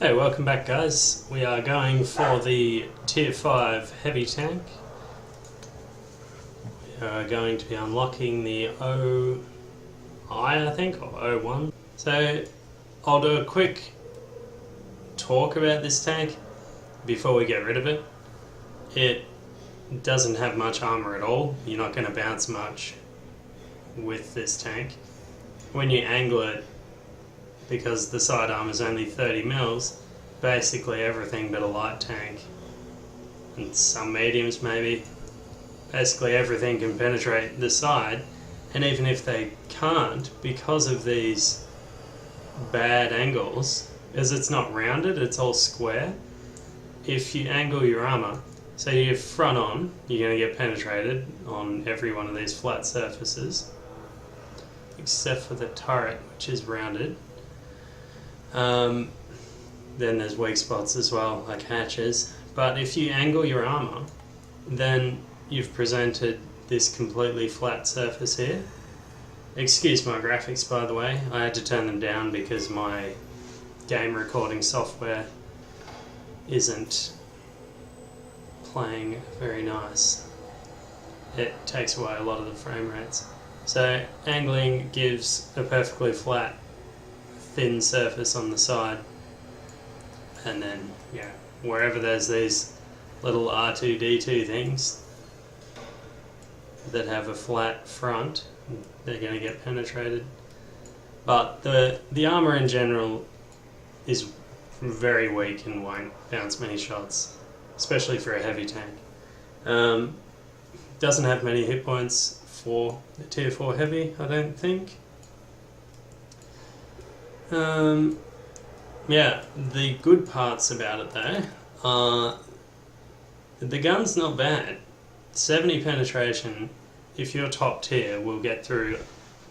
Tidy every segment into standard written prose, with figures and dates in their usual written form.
Hey, welcome back guys. We are going for the Tier 5 heavy tank. We are going to be unlocking the OI, I think, or O1. So I'll do a quick talk about this tank before we get rid of it. It doesn't have much armor at all. You're not going to bounce much with this tank. When you angle it, because the sidearm is only 30 mils, basically everything but a light tank and some mediums maybe, basically everything can penetrate the side. And even if they can't, because of these bad angles, as it's not rounded, it's all square, if you angle your armor, so you're front on, you're going to get penetrated on every one of these flat surfaces, except for the turret, which is rounded. Then there's weak spots as well, like hatches. But if you angle your armor, then you've presented this completely flat surface here. Excuse my graphics, by the way. I had to turn them down because my game recording software isn't playing very nice. It takes away a lot of the frame rates. So angling gives a perfectly flat thin surface on the side, and then wherever there's these little R2D2 things that have a flat front, they're going to get penetrated. But the armor in general is very weak and won't bounce many shots, especially for a heavy tank. Doesn't have many hit points for the Tier 4 heavy, I don't think. The good parts about it though are the gun's not bad. 70 penetration, if you're top tier, will get through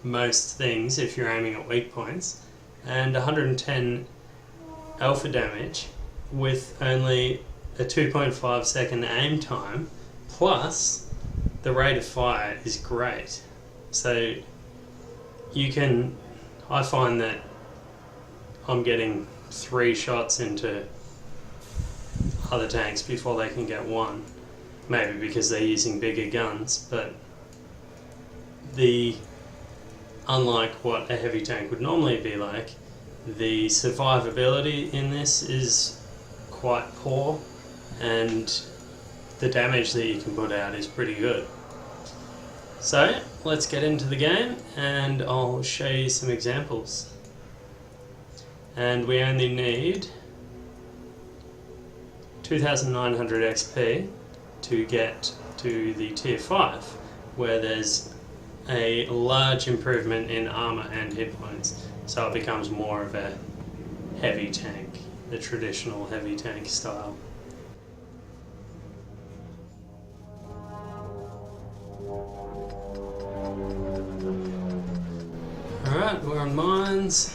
most things if you're aiming at weak points, and 110 alpha damage with only a 2.5 second aim time, plus the rate of fire is great. So I find that I'm getting 3 shots into other tanks before they can get 1. Maybe because they're using bigger guns, but unlike what a heavy tank would normally be like, the survivability in this is quite poor, and the damage that you can put out is pretty good. So let's get into the game and I'll show you some examples. And we only need 2,900 XP to get to the Tier 5, where there's a large improvement in armor and hit points, so it becomes more of a heavy tank, the traditional heavy tank style. Alright, we're on mines.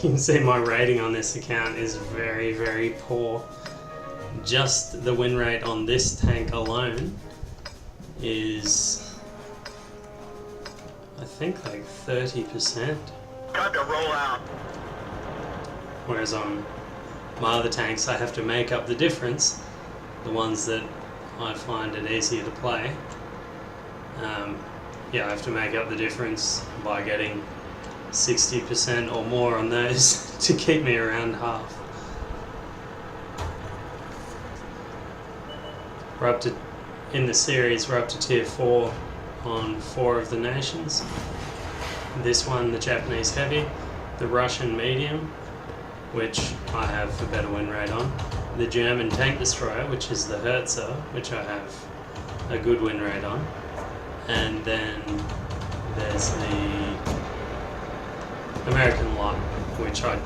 You can see my rating on this account is very, very poor. Just the win rate on this tank alone is, I think, like 30%. Got to roll out. Whereas on my other tanks, I have to make up the difference. The ones that I find it easier to play. I have to make up the difference by getting 60% or more on those to keep me around half. In the series, we're up to Tier 4 on 4 of the nations. This one, the Japanese heavy, the Russian medium, which I have a better win rate on, the German tank destroyer, which is the Herzer, which I have a good win rate on, and then there's the American light, which I'm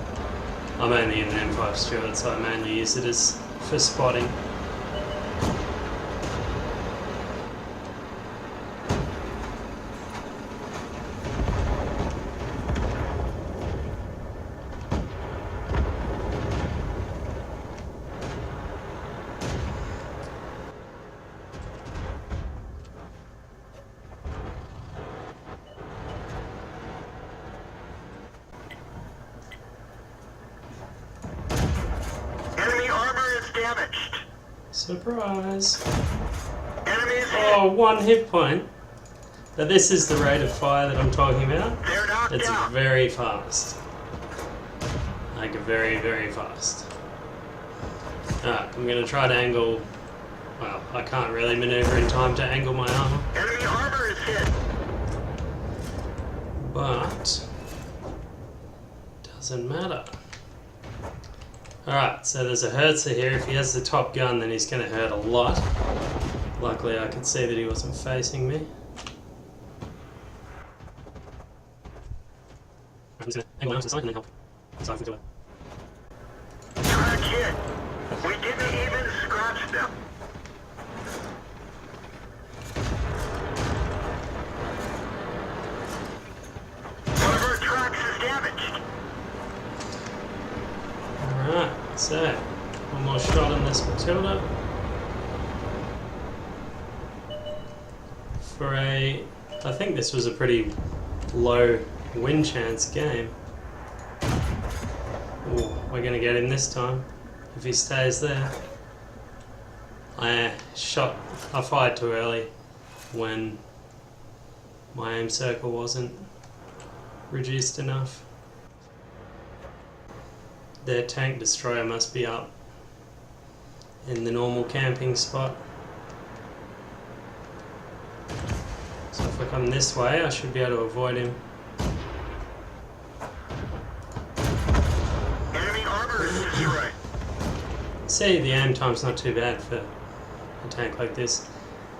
only in an M5 Stuart, so I mainly use it for spotting. damaged. Surprise! Enemies Oh, 1 hit point. But this is the rate of fire that I'm talking about. They're knocked It's out. very fast. Like very, very fast. Alright, I'm gonna try to angle. Well, I can't really maneuver in time to angle my armor. Enemy armor is hit. But doesn't matter. Alright, so there's a Hertzer here. If he has the top gun, then he's going to hurt a lot. Luckily, I could see that he wasn't facing me. I'm just going to angle onto the side and then help. So I can do it. Track hit. We didn't even scratch them. One of our tracks is damaged. Alright, so one more shot on this Matilda. For a, I think this was a pretty low win chance game. Ooh, we're going to get him this time if he stays there. I fired too early when my aim circle wasn't reduced enough. Their tank destroyer must be up in the normal camping spot. So if I come this way, I should be able to avoid him. Enemy armor is destroyed. See, the aim time's not too bad for a tank like this.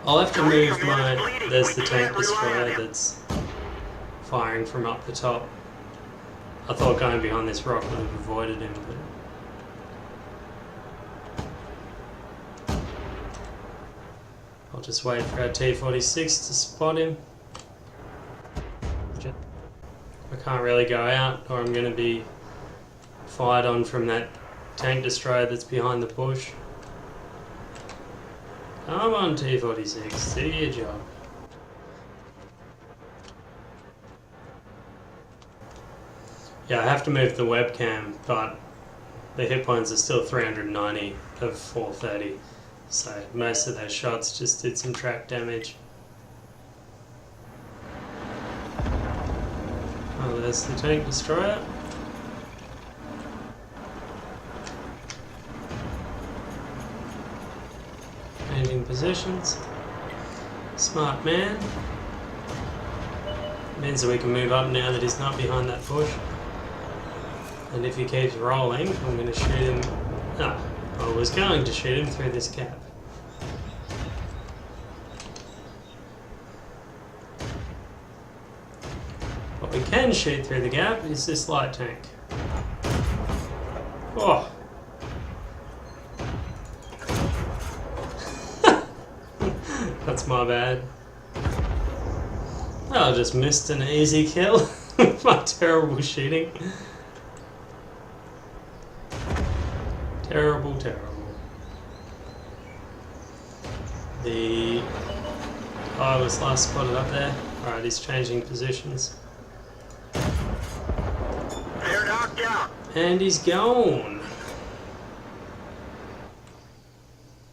I'll have to move my... There's the tank destroyer that's firing from up the top. I thought going behind this rock would have avoided him, but... I'll just wait for our T-46 to spot him. I can't really go out, or I'm going to be fired on from that tank destroyer that's behind the bush. Come on, T-46, do your job. Yeah, I have to move the webcam, but the hit points are still 390 of 430, so most of those shots just did some track damage. Oh, there's the tank destroyer. Changing positions. Smart man. Means that we can move up now that he's not behind that bush. And if he keeps rolling, I'm going to shoot him. Ah, I was going to shoot him through this gap. What we can shoot through the gap is this light tank. Oh! That's my bad. Oh, I just missed an easy kill with my terrible shooting. Terrible, terrible. I was last spotted up there. Alright, he's changing positions. They're knocked out. And he's gone.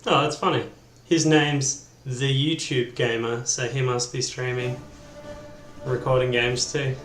Oh, that's funny. His name's The YouTube Gamer, so he must be streaming, recording games too.